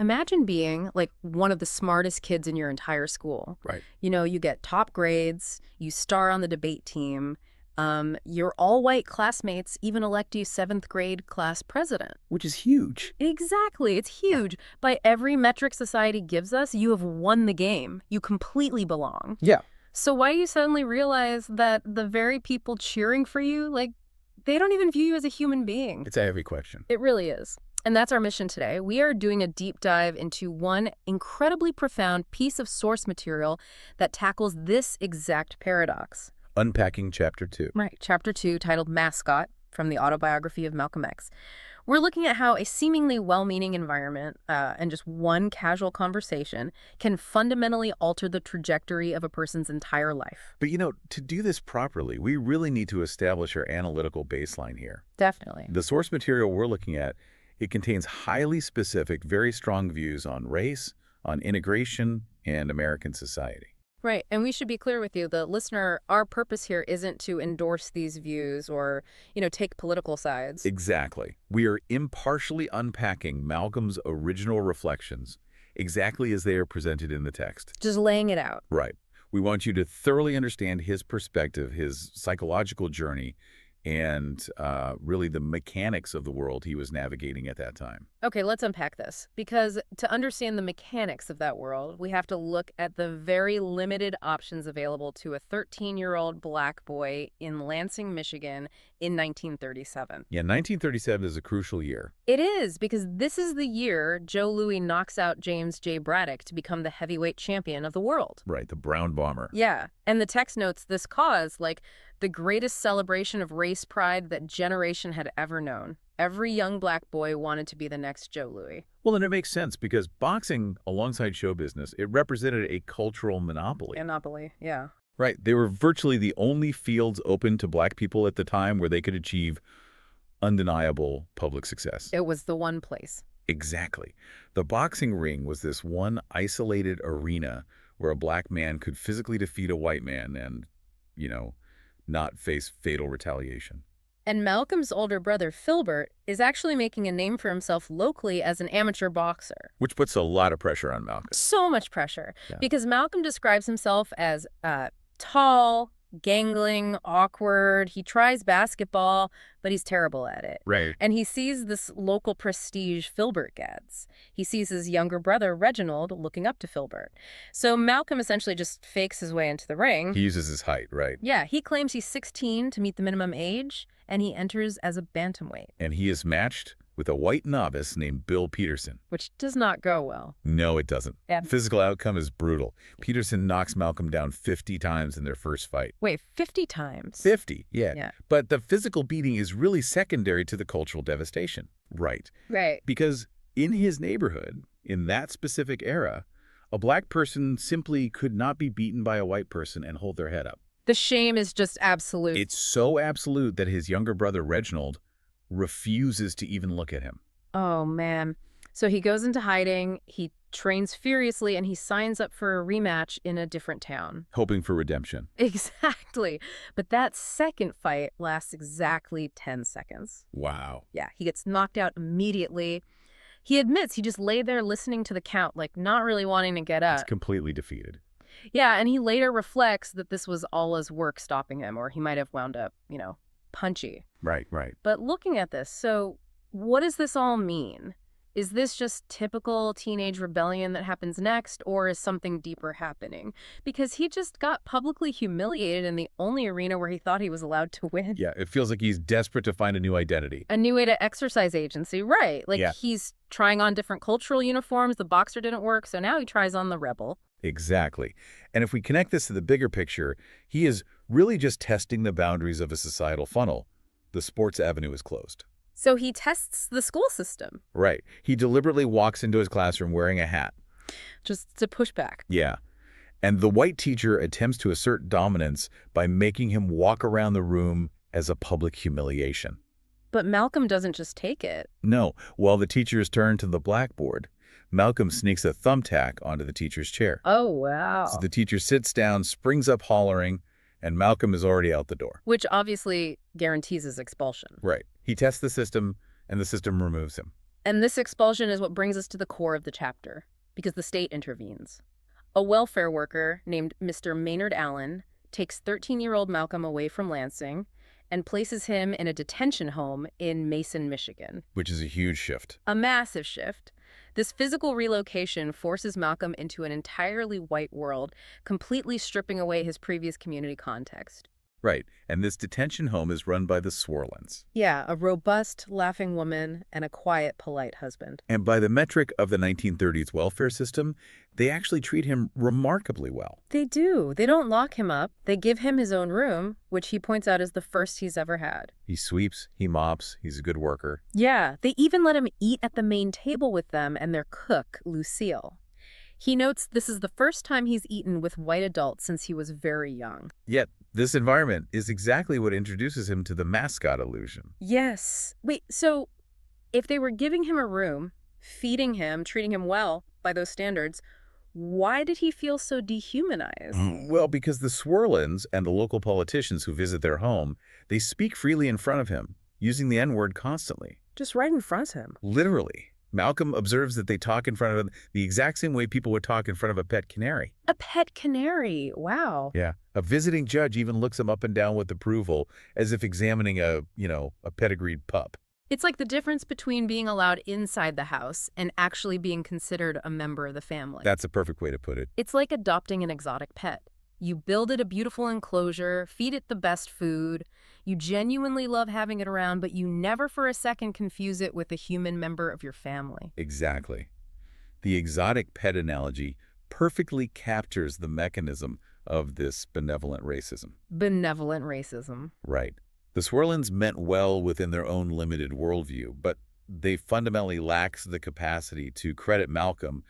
Imagine being like one of the smartest kids in your entire school. Right. You get top grades, you star on the debate team, your all-white classmates even elect you seventh grade class president. Which is huge. Exactly. It's huge. By every metric society gives us, you have won the game. You completely belong. Yeah. So why do you suddenly realize that the very people cheering for you, like, they don't even view you as a human being? It's a heavy question. It really is. And that's our mission today. We are doing a deep dive into one incredibly profound piece of source material that tackles this exact paradox. Unpacking Chapter 2. Right. Chapter 2, titled Mascot, from the Autobiography of Malcolm X. We're looking at how a seemingly well-meaning environment and just one casual conversation can fundamentally alter the trajectory of a person's entire life. But to do this properly, we really need to establish our analytical baseline here. Definitely. The source material we're looking at, it contains highly specific, very strong views on race, on integration, and American society. Right. And we should be clear with you, the listener, our purpose here isn't to endorse these views or, take political sides. Exactly. We are impartially unpacking Malcolm's original reflections exactly as they are presented in the text. Just laying it out. Right. We want you to thoroughly understand his perspective, his psychological journey, and really the mechanics of the world he was navigating at that time. Okay, let's unpack this. Because to understand the mechanics of that world, we have to look at the very limited options available to a 13-year-old black boy in Lansing, Michigan in 1937. Yeah, 1937 is a crucial year. It is, because this is the year Joe Louis knocks out James J. Braddock to become the heavyweight champion of the world. Right, the Brown Bomber. Yeah, and the text notes this cause like the greatest celebration of race pride that generation had ever known. Every young black boy wanted to be the next Joe Louis. Well, and it makes sense because boxing, alongside show business, it represented a cultural monopoly. Monopoly, yeah. Right. They were virtually the only fields open to black people at the time where they could achieve undeniable public success. It was the one place. Exactly. The boxing ring was this one isolated arena where a black man could physically defeat a white man and, not face fatal retaliation. And Malcolm's older brother, Filbert, is actually making a name for himself locally as an amateur boxer. Which puts a lot of pressure on Malcolm. So much pressure. Yeah. Because Malcolm describes himself as tall, gangling, awkward. He tries basketball, but he's terrible at it. Right. And he sees this local prestige Filbert gets. He sees his younger brother, Reginald, looking up to Filbert. So Malcolm essentially just fakes his way into the ring. He uses his height, right? Yeah, he claims he's 16 to meet the minimum age, and he enters as a bantamweight. And he is matched with a white novice named Bill Peterson. Which does not go well. No, it doesn't. Yeah. Physical outcome is brutal. Peterson knocks Malcolm down 50 times in their first fight. Wait, 50 times? 50, yeah. Yeah. But the physical beating is really secondary to the cultural devastation. Right. Right. Because in his neighborhood, in that specific era, a black person simply could not be beaten by a white person and hold their head up. The shame is just absolute. It's so absolute that his younger brother, Reginald, refuses to even look at him. Oh, man. So he goes into hiding, he trains furiously, and he signs up for a rematch in a different town. Hoping for redemption. Exactly. But that second fight lasts exactly 10 seconds. Wow. Yeah, he gets knocked out immediately. He admits he just lay there listening to the count, like not really wanting to get up. He's completely defeated. Yeah, and he later reflects that this was all his work stopping him, or he might have wound up, punchy. Right, right. But looking at this, so what does this all mean? Is this just typical teenage rebellion that happens next, or is something deeper happening? Because he just got publicly humiliated in the only arena where he thought he was allowed to win. Yeah, it feels like he's desperate to find a new identity. A new way to exercise agency, right. Like Yeah. He's trying on different cultural uniforms, the boxer didn't work, so now he tries on the rebel. Exactly. And if we connect this to the bigger picture, he is really just testing the boundaries of a societal funnel. The sports avenue is closed. So he tests the school system. Right. He deliberately walks into his classroom wearing a hat. Just to push back. Yeah. And the white teacher attempts to assert dominance by making him walk around the room as a public humiliation. But Malcolm doesn't just take it. No. While the teachers turn to the blackboard, Malcolm sneaks a thumbtack onto the teacher's chair. Oh, wow. So the teacher sits down, springs up hollering, and Malcolm is already out the door. Which obviously guarantees his expulsion. Right. He tests the system, and the system removes him. And this expulsion is what brings us to the core of the chapter, because the state intervenes. A welfare worker named Mr. Maynard Allen takes 13-year-old Malcolm away from Lansing and places him in a detention home in Mason, Michigan. Which is a huge shift. A massive shift. This physical relocation forces Malcolm into an entirely white world, completely stripping away his previous community context. Right, and this detention home is run by the Swarlands. Yeah, a robust, laughing woman and a quiet, polite husband. And by the metric of the 1930s welfare system, they actually treat him remarkably well. They do. They don't lock him up. They give him his own room, which he points out is the first he's ever had. He sweeps, he mops, he's a good worker. Yeah, they even let him eat at the main table with them and their cook, Lucille. He notes this is the first time he's eaten with white adults since he was very young. Yet, this environment is exactly what introduces him to the Mascot illusion. Yes. Wait, so if they were giving him a room, feeding him, treating him well by those standards, why did he feel so dehumanized? Well, because the Swarlands and the local politicians who visit their home, they speak freely in front of him, using the N-word constantly. Just right in front of him. Literally. Malcolm observes that they talk in front of him the exact same way people would talk in front of a pet canary. A pet canary. Wow. Yeah. A visiting judge even looks him up and down with approval, as if examining a pedigreed pup. It's like the difference between being allowed inside the house and actually being considered a member of the family. That's a perfect way to put it. It's like adopting an exotic pet. You build it a beautiful enclosure, feed it the best food. You genuinely love having it around, but you never for a second confuse it with a human member of your family. Exactly. The exotic pet analogy perfectly captures the mechanism of this benevolent racism. Benevolent racism. Right. The Swarlands meant well within their own limited worldview, but they fundamentally lacked the capacity to credit Malcolm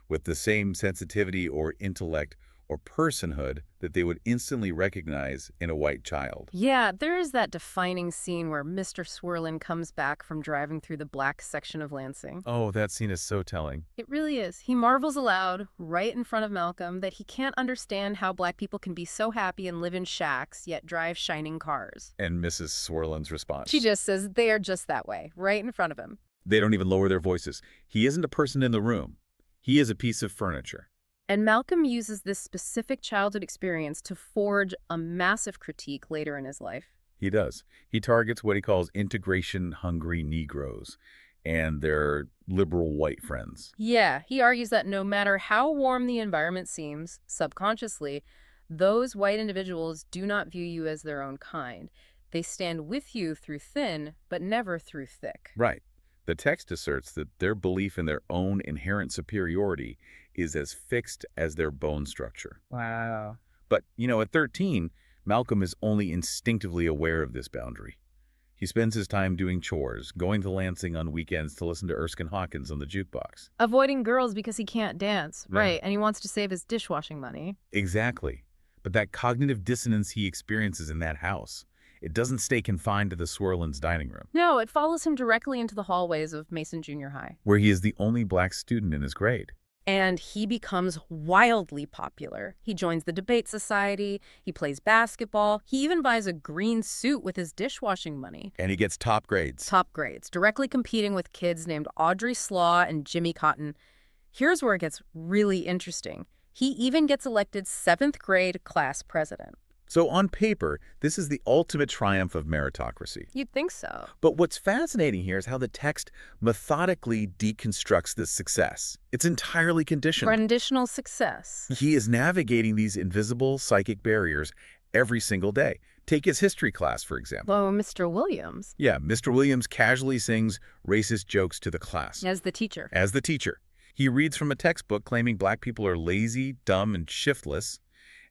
with the same sensitivity or intellect or personhood that they would instantly recognize in a white child. Yeah, there is that defining scene where Mr. Swarland comes back from driving through the black section of Lansing. Oh, that scene is so telling. It really is. He marvels aloud, right in front of Malcolm, that he can't understand how black people can be so happy and live in shacks, yet drive shining cars. And Mrs. Swarland's response. She just says they are just that way, right in front of him. They don't even lower their voices. He isn't a person in the room. He is a piece of furniture. And Malcolm uses this specific childhood experience to forge a massive critique later in his life. He does. He targets what he calls integration-hungry Negroes and their liberal white friends. Yeah, he argues that no matter how warm the environment seems, subconsciously, those white individuals do not view you as their own kind. They stand with you through thin, but never through thick. Right. The text asserts that their belief in their own inherent superiority is as fixed as their bone structure. Wow. But, at 13, Malcolm is only instinctively aware of this boundary. He spends his time doing chores, going to Lansing on weekends to listen to Erskine Hawkins on the jukebox. Avoiding girls because he can't dance, Right. right, and he wants to save his dishwashing money. Exactly. But that cognitive dissonance he experiences in that house, it doesn't stay confined to the Swarlands' dining room, No, it follows him directly into the hallways of Mason Junior High. where he is the only black student in his grade. And he becomes wildly popular. He joins the debate society, he plays basketball, he even buys a green suit with his dishwashing money. And he gets top grades. Top grades, directly competing with kids named Audrey Slaw and Jimmy Cotton. Here's where it gets really interesting. He even gets elected 7th grade class president. So on paper, this is the ultimate triumph of meritocracy. You'd think so. But what's fascinating here is how the text methodically deconstructs this success. It's entirely conditioned. Conditional success. He is navigating these invisible psychic barriers every single day. Take his history class, for example. Well, Mr. Williams. Yeah, Mr. Williams casually sings racist jokes to the class. As the teacher. As the teacher. He reads from a textbook claiming black people are lazy, dumb, and shiftless,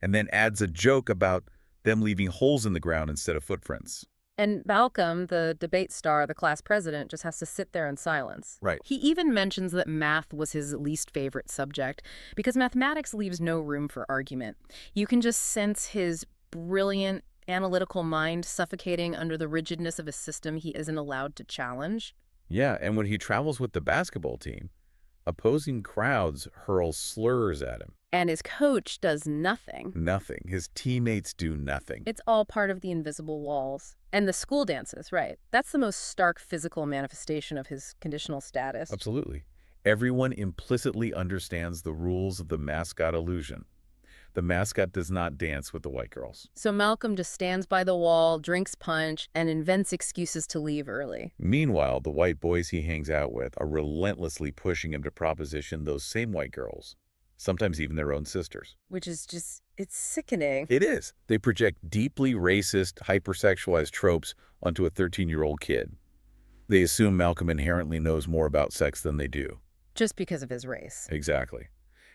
and then adds a joke about them leaving holes in the ground instead of footprints. And Malcolm, the debate star, the class president, just has to sit there in silence. Right. He even mentions that math was his least favorite subject because mathematics leaves no room for argument. You can just sense his brilliant, analytical mind suffocating under the rigidness of a system he isn't allowed to challenge. Yeah, and when he travels with the basketball team, Opposing crowds hurl slurs at him. And his coach does nothing. Nothing. His teammates do nothing. It's all part of the invisible walls. And the school dances, right? That's the most stark physical manifestation of his conditional status. Absolutely. Everyone implicitly understands the rules of the mascot illusion. The mascot does not dance with the white girls. So Malcolm just stands by the wall, drinks punch, and invents excuses to leave early. Meanwhile, the white boys he hangs out with are relentlessly pushing him to proposition those same white girls, sometimes even their own sisters. Which is just, it's sickening. It is. They project deeply racist, hypersexualized tropes onto a 13-year-old kid. They assume Malcolm inherently knows more about sex than they do. Just because of his race. Exactly.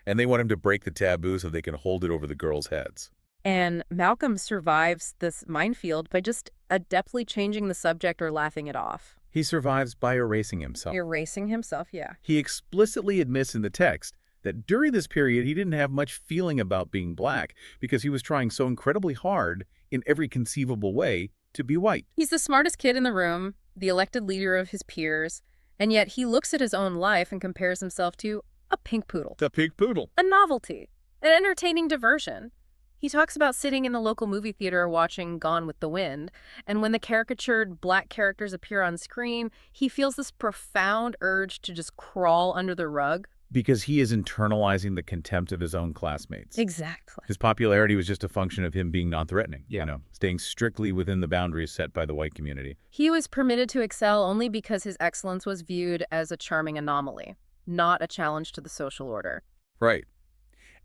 And they want him to break the taboo so they can hold it over the girls' heads. And Malcolm survives this minefield by just adeptly changing the subject or laughing it off. He survives by erasing himself. Erasing himself, yeah. He explicitly admits in the text that during this period he didn't have much feeling about being black because he was trying so incredibly hard in every conceivable way to be white. He's the smartest kid in the room, the elected leader of his peers, and yet he looks at his own life and compares himself to a pink poodle. The pink poodle. A novelty. An entertaining diversion. He talks about sitting in the local movie theater watching Gone with the Wind, and when the caricatured black characters appear on screen, he feels this profound urge to just crawl under the rug. Because he is internalizing the contempt of his own classmates. Exactly. His popularity was just a function of him being non-threatening, staying strictly within the boundaries set by the white community. He was permitted to excel only because his excellence was viewed as a charming anomaly, not a challenge to the social order. Right.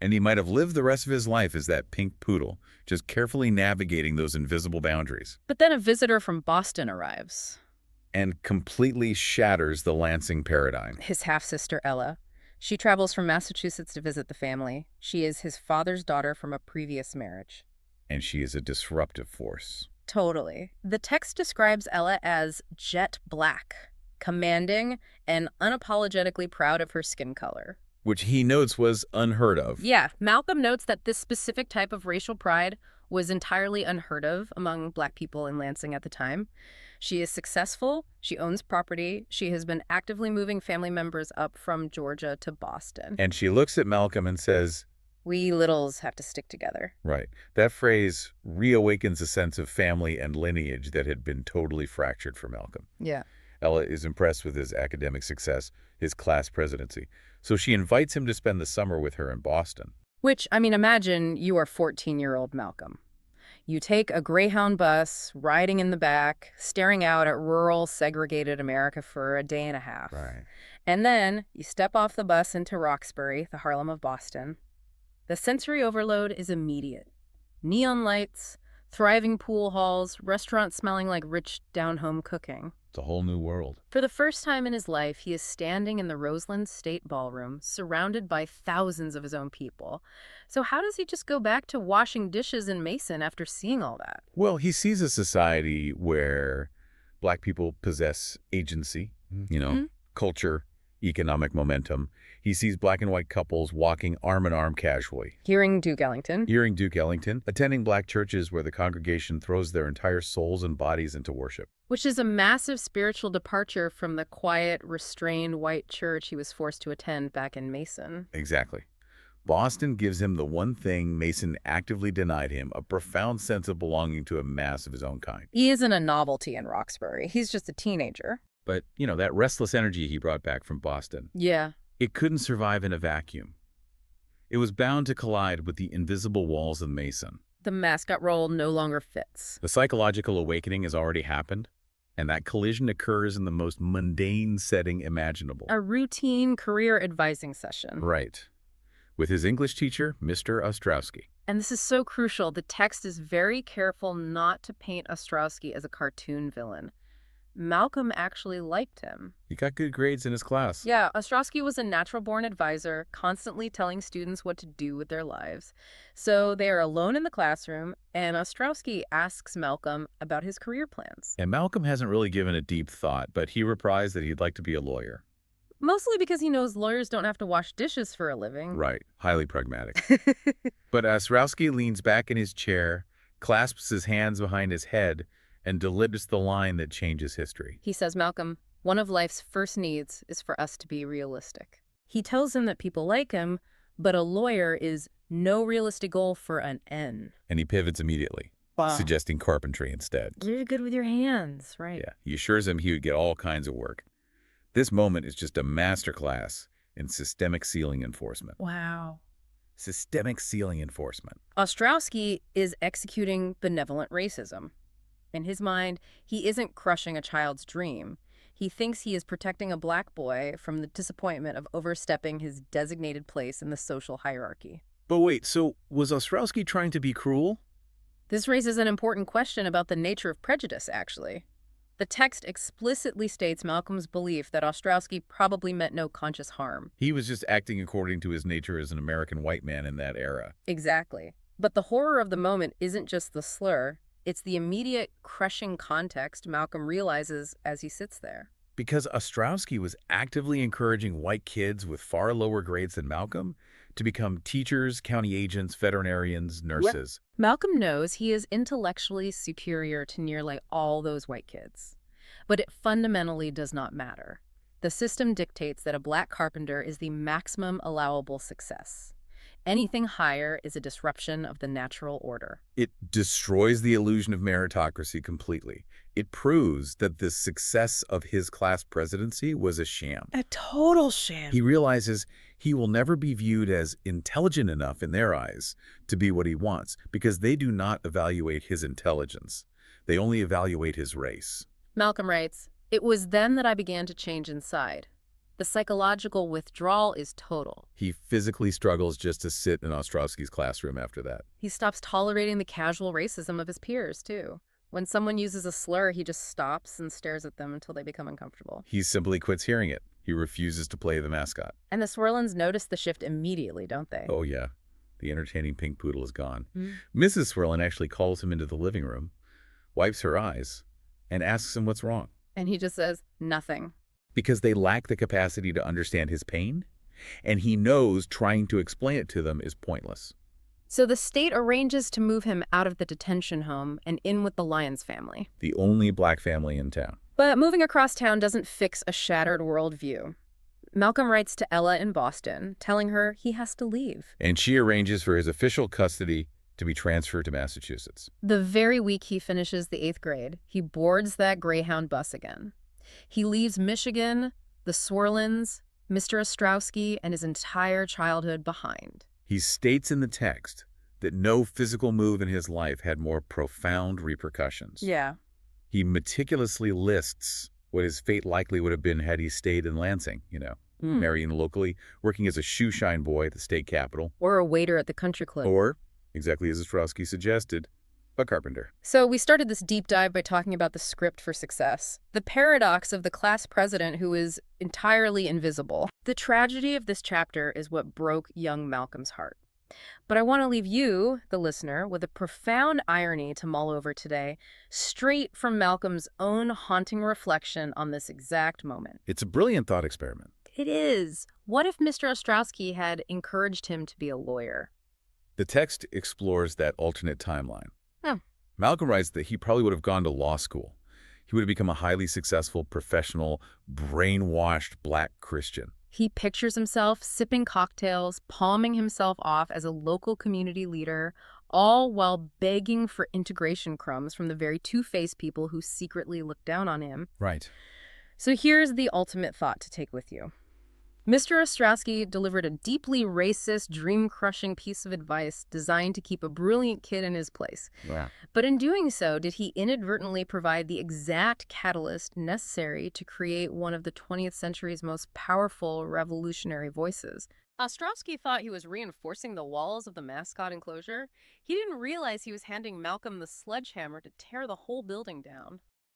And he might have lived the rest of his life as that pink poodle, just carefully navigating those invisible boundaries. But then a visitor from Boston arrives. And completely shatters the Lansing paradigm. His half-sister, Ella. She travels from Massachusetts to visit the family. She is his father's daughter from a previous marriage. And she is a disruptive force. Totally. The text describes Ella as jet black, commanding, and unapologetically proud of her skin color. Which he notes was unheard of. Yeah, Malcolm notes that this specific type of racial pride was entirely unheard of among black people in Lansing at the time. She is successful, she owns property, she has been actively moving family members up from Georgia to Boston. And she looks at Malcolm and says, "We littles have to stick together." Right. That phrase reawakens a sense of family and lineage that had been totally fractured for Malcolm. Yeah. Ella is impressed with his academic success, his class presidency. So she invites him to spend the summer with her in Boston. Which, I mean, imagine you are 14-year-old Malcolm. You take a Greyhound bus, riding in the back, staring out at rural, segregated America for a day and a half. Right. And then you step off the bus into Roxbury, the Harlem of Boston. The sensory overload is immediate. Neon lights, thriving pool halls, restaurants smelling like rich down-home cooking. It's a whole new world. For the first time in his life, he is standing in the Roseland State Ballroom, surrounded by thousands of his own people. So how does he just go back to washing dishes in Mason after seeing all that? Well, he sees a society where black people possess agency, culture, economic momentum. He sees black and white couples walking arm in arm casually. Hearing Duke Ellington. Attending black churches where the congregation throws their entire souls and bodies into worship. Which is a massive spiritual departure from the quiet, restrained white church he was forced to attend back in Mason. Exactly. Boston gives him the one thing Mason actively denied him, a profound sense of belonging to a mass of his own kind. He isn't a novelty in Roxbury. He's just a teenager. But, that restless energy he brought back from Boston, Yeah. it couldn't survive in a vacuum. It was bound to collide with the invisible walls of Mason. The mascot role no longer fits. The psychological awakening has already happened, and that collision occurs in the most mundane setting imaginable. A routine career advising session. Right. With his English teacher, Mr. Ostroski. And this is so crucial. The text is very careful not to paint Ostroski as a cartoon villain. Malcolm actually liked him. He got good grades in his class. Yeah, Ostroski was a natural-born advisor, constantly telling students what to do with their lives. So they are alone in the classroom, and Ostroski asks Malcolm about his career plans. And Malcolm hasn't really given a deep thought, but he reprised that he'd like to be a lawyer. Mostly because he knows lawyers don't have to wash dishes for a living. Right. Highly pragmatic. But Ostroski leans back in his chair, clasps his hands behind his head, and delivers the line that changes history. He says, "Malcolm, one of life's first needs is for us to be realistic." He tells him that people like him, but a lawyer is no realistic goal for an N. And he pivots immediately, Wow. suggesting carpentry instead. You're good with your hands, right? Yeah, he assures him he would get all kinds of work. This moment is just a masterclass in systemic ceiling enforcement. Wow. Systemic ceiling enforcement. Ostrowski is executing benevolent racism. In his mind, he isn't crushing a child's dream. He thinks he is protecting a black boy from the disappointment of overstepping his designated place in the social hierarchy. But wait, so was Ostrowski trying to be cruel? This raises an important question about the nature of prejudice, actually. The text explicitly states Malcolm's belief that Ostrowski probably meant no conscious harm. He was just acting according to his nature as an American white man in that era. Exactly. But the horror of the moment isn't just the slur, it's the immediate, crushing context Malcolm realizes as he sits there. Because Ostrowski was actively encouraging white kids with far lower grades than Malcolm to become teachers, county agents, veterinarians, nurses. Malcolm knows he is intellectually superior to nearly all those white kids. But it fundamentally does not matter. The system dictates that a black carpenter is the maximum allowable success. Anything higher is a disruption of the natural order. It destroys the illusion of meritocracy completely. It proves that the success of his class presidency was a sham. A total sham. He realizes he will never be viewed as intelligent enough in their eyes to be what he wants because they do not evaluate his intelligence. They only evaluate his race. Malcolm writes, "It was then that I began to change inside. The psychological withdrawal is total. He physically struggles just to sit in Ostrowski's classroom after that. He stops tolerating the casual racism of his peers, too. When someone uses a slur, he just stops and stares at them until they become uncomfortable. He simply quits hearing it. He refuses to play the mascot. And the Swirlins notice the shift immediately, don't they? Oh, yeah. The entertaining pink poodle is gone. Mm. Mrs. Swirlin actually calls him into the living room, wipes her eyes, and asks him what's wrong. And he just says, nothing. Because they lack the capacity to understand his pain, and he knows trying to explain it to them is pointless. So the state arranges to move him out of the detention home and in with the Lyons family. The only black family in town. But moving across town doesn't fix a shattered worldview. Malcolm writes to Ella in Boston, telling her he has to leave. And she arranges for his official custody to be transferred to Massachusetts. The very week he finishes the 8th grade, he boards that Greyhound bus again. He leaves Michigan, the Swirlins, Mr. Ostrowski, and his entire childhood behind. He states in the text that no physical move in his life had more profound repercussions. Yeah. He meticulously lists what his fate likely would have been had he stayed in Lansing, marrying locally, working as a shoe shine boy at the state capitol. Or a waiter at the country club. Or, exactly as Ostrowski suggested, a carpenter. So we started this deep dive by talking about the script for success, the paradox of the class president who is entirely invisible. The tragedy of this chapter is what broke young Malcolm's heart. But I want to leave you, the listener, with a profound irony to mull over today, straight from Malcolm's own haunting reflection on this exact moment. It's a brilliant thought experiment. It is. What if Mr. Ostrowski had encouraged him to be a lawyer? The text explores that alternate timeline. Oh. Malcolm writes that he probably would have gone to law school. He would have become a highly successful, professional, brainwashed black Christian. He pictures himself sipping cocktails, palming himself off as a local community leader, all while begging for integration crumbs from the very two-faced people who secretly look down on him. Right. So here's the ultimate thought to take with you. Mr. Ostrowski delivered a deeply racist, dream-crushing piece of advice designed to keep a brilliant kid in his place. Yeah. But in doing so, did he inadvertently provide the exact catalyst necessary to create one of the 20th century's most powerful revolutionary voices? Ostrowski thought he was reinforcing the walls of the Mascot enclosure. He didn't realize he was handing Malcolm the sledgehammer to tear the whole building down.